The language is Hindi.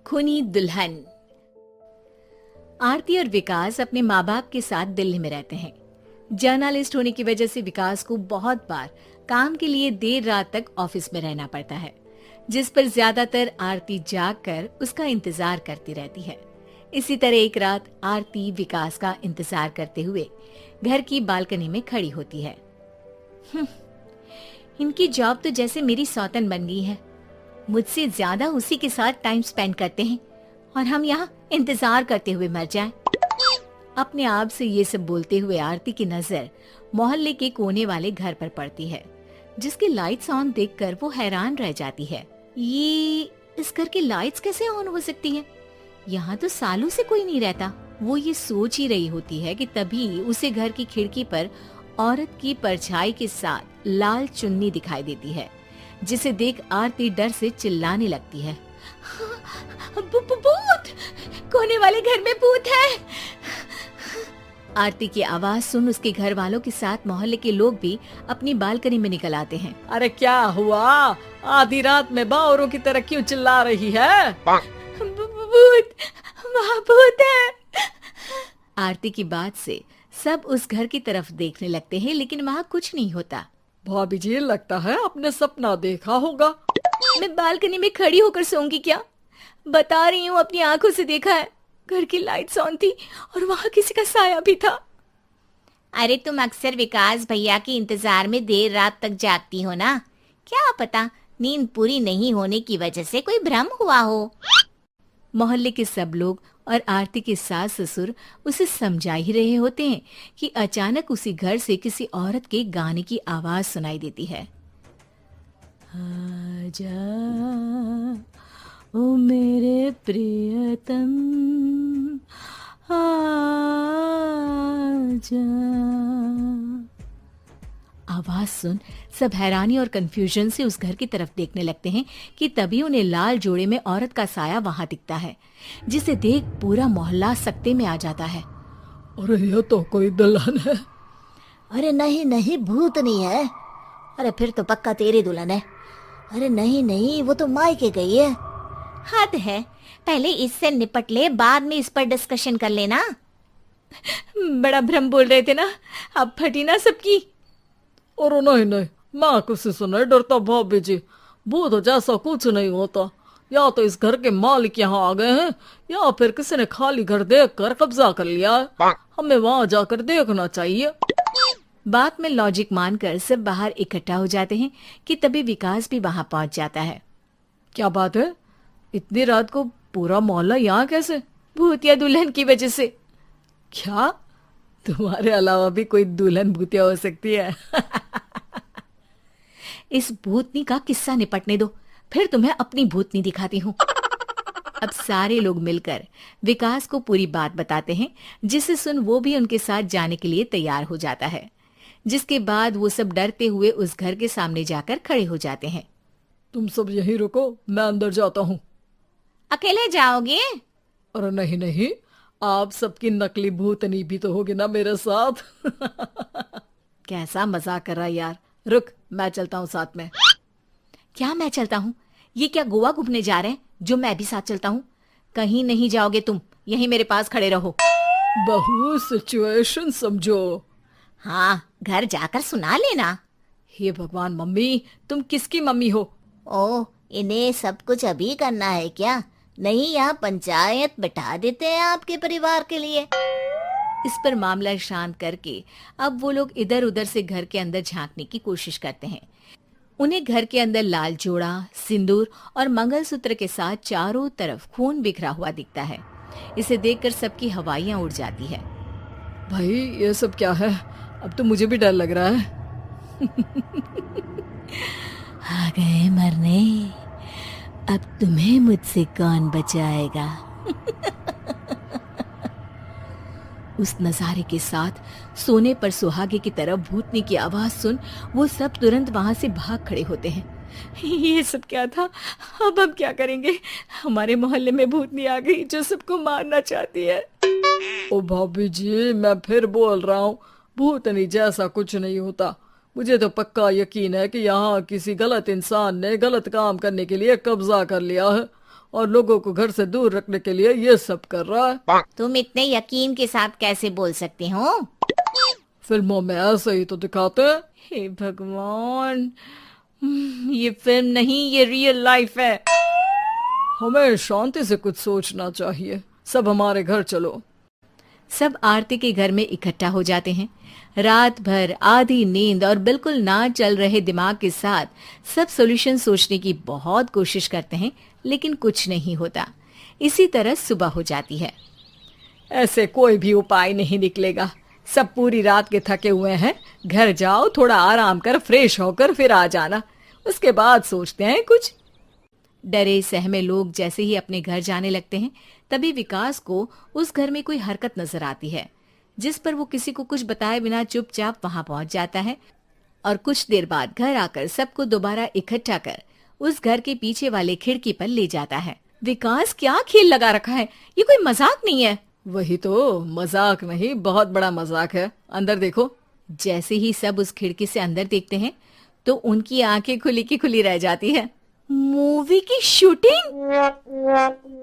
खूनी दुल्हन। आरती और विकास अपने माँ बाप के साथ दिल्ली में रहते हैं। जर्नलिस्ट होने की वजह से विकास को बहुत बार काम के लिए देर रात तक ऑफिस में रहना पड़ता है, जिस पर ज्यादातर आरती जाग कर उसका इंतजार करती रहती है। इसी तरह एक रात आरती विकास का इंतजार करते हुए घर की बालकनी में खड़ी होती है। इनकी जॉब तो जैसे मेरी सौतन बन गई है। मुझसे ज्यादा उसी के साथ टाइम स्पेंड करते हैं और हम यहाँ इंतजार करते हुए मर जाएं। अपने आप से ये सब बोलते हुए आरती की नजर मोहल्ले के कोने वाले घर पर पड़ती है, जिसकी लाइट्स ऑन देखकर वो हैरान रह जाती है। ये इस घर की लाइट्स कैसे ऑन हो सकती हैं? यहाँ तो सालों से कोई नहीं रहता। वो ये सोच ही रही होती है कि तभी उसे घर की खिड़की पर औरत की परछाई के साथ लाल चुन्नी दिखाई देती है, जिसे देख आरती डर से चिल्लाने लगती है। भूत! कोने वाले घर में भूत है। आरती की आवाज सुन उसके घर वालों के साथ मोहल्ले के लोग भी अपनी बालकनी में निकल आते हैं। अरे क्या हुआ? आधी रात में बावरों की तरह क्यों चिल्ला रही है? भूत! वहाँ भूत है। आरती की बात से सब उस घर की तरफ देखने लगते हैं, लेकिन वहाँ कुछ नहीं होता। भाभी जी, लगता है आपने सपना देखा होगा। मैं बालकनी में खड़ी होकर सोऊंगी क्या? बता रही हूँ, अपनी आंखों से देखा है। घर की लाइट्स ऑन थी और वहाँ किसी का साया भी था। अरे तुम अक्सर विकास भैया के इंतजार में देर रात तक जागती हो ना, क्या पता नींद पूरी नहीं होने की वजह से कोई भ्रम हुआ हो। मोहल्ले के सब लोग और आरती के सास ससुर उसे समझा ही रहे होते हैं कि अचानक उसी घर से किसी औरत के गाने की आवाज सुनाई देती है। आजा ओ मेरे प्रियतम आजा। आवाज सुन सब हैरानी और कंफ्यूजन से उस घर की तरफ देखने लगते हैं कि तभी उन्हें लाल जोड़े में औरत का साया वहां दिखता है, जिसे देख पूरा मोहल्ला सकते में आ जाता है। अरे ये तो कोई दुल्हन है। अरे नहीं नहीं, भूत नहीं है। अरे फिर तो पक्का तेरी दुल्हन है। अरे नहीं नहीं, वो तो मायके गई है। हद है, पहले इससे निपट ले, बाद में इस पर डिस्कशन कर लेना। बड़ा भ्रम बोल रहे थे ना, अब फटी ना सबकी। और नहीं नहीं, मैं किसी से नहीं डरता भाभी जी। भूत जैसा कुछ नहीं होता। या तो इस घर के मालिक यहाँ आ गए हैं, या फिर किसी ने खाली घर देख कर कब्जा कर लिया है। हमें वहाँ जाकर देखना चाहिए। बात में लॉजिक मानकर सब बाहर इकट्ठा हो जाते हैं कि तभी विकास भी वहाँ पहुँच जाता है। क्या बात है? इतनी रात को पूरा मोहल्ला यहाँ कैसे? भूतिया दुल्हन की वजह से। क्या तुम्हारे अलावा भी कोई दुल्हन भूतिया हो सकती है? इस भूतनी का किस्सा निपटने दो, फिर तुम्हें अपनी भूतनी दिखाती हूँ। अब सारे लोग मिलकर विकास को पूरी बात बताते हैं, जिसे सुन वो भी उनके साथ जाने के लिए तैयार हो जाता है। जिसके बाद वो सब डरते हुए उस घर के सामने जाकर खड़े हो जाते हैं। तुम सब यहीं रुको, मैं अंदर जाता हूँ। अकेले जाओगे? अरे नहीं नहीं, आप सबकी नकली भूतनी भी तो होगी ना मेरे साथ। कैसा मजाक कर रहा है यार। रुक, मैं चलता हूँ साथ में। क्या मैं चलता हूँ? ये क्या गोवा घूमने जा रहे हैं जो मैं भी साथ चलता हूँ? कहीं नहीं जाओगे तुम, यहीं मेरे पास खड़े रहो। बहू सिचुएशन समझो। हाँ, घर जाकर सुना लेना। हे भगवान, मम्मी तुम किसकी मम्मी हो? ओह, इन्हें सब कुछ अभी करना है क्या? नहीं, यहाँ पंचायत बिठा देते हैं आपके परिवार के लिए। इस पर मामला शांत करके अब वो लोग इधर उधर से घर के अंदर झांकने की कोशिश करते हैं। उन्हें घर के अंदर लाल जोड़ा, सिंदूर और मंगलसूत्र के साथ चारों तरफ खून बिखरा हुआ दिखता है। इसे देखकर सबकी हवाइयां उड़ जाती है। भाई ये सब क्या है? अब तो मुझे भी डर लग रहा है। आ गए मरने, अब तुम्हें मुझसे कौन बचाएगा? उस नजारे के साथ सोने पर सुहागे की तरफ भूतनी की आवाज सुन वो सब तुरंत वहां से भाग खड़े होते हैं। ये सब क्या था? अब हम क्या करेंगे? हमारे मोहल्ले में भूतनी आ गई जो सबको मारना चाहती है। ओ भाभी जी, मैं फिर बोल रहा हूँ, भूतनी जैसा कुछ नहीं होता। मुझे तो पक्का यकीन है कि यहाँ किसी गलत इंसान ने गलत काम करने के लिए कब्जा कर लिया है और लोगों को घर से दूर रखने के लिए ये सब कर रहा है। तुम इतने यकीन के साथ कैसे बोल सकते हो? फिल्मों में ऐसे ही तो दिखाते हैं। हे भगवान, ये फिल्म नहीं, ये रियल लाइफ है। हमें शांति से कुछ सोचना चाहिए। सब हमारे घर चलो। सब आरती के घर में इकट्ठा हो जाते हैं। रात भर आधी नींद और बिल्कुल ना चल रहे दिमाग के साथ सब सॉल्यूशन सोचने की बहुत कोशिश करते हैं, लेकिन कुछ नहीं होता। इसी तरह सुबह हो जाती है। ऐसे कोई भी उपाय नहीं निकलेगा। सब पूरी रात के थके हुए हैं। घर जाओ, थोड़ा आराम कर, फ्रेश होकर फिर आ जाना, उसके बाद सोचते हैं कुछ। डरे सहमे लोग जैसे ही अपने घर जाने लगते हैं, तभी विकास को उस घर में कोई हरकत नजर आती है, जिस पर वो किसी को कुछ बताए बिना चुपचाप वहां पहुंच जाता है और कुछ देर बाद घर आकर सबको दोबारा इकट्ठा कर उस घर के पीछे वाले खिड़की पर ले जाता है। विकास, क्या खेल लगा रखा है? ये कोई मजाक नहीं है। वही तो, मजाक नहीं, बहुत बड़ा मजाक है। अंदर देखो। जैसे ही सब उस खिड़की से अंदर देखते हैं तो उनकी आंखें खुली की खुली रह जाती है। मूवी की शूटिंग?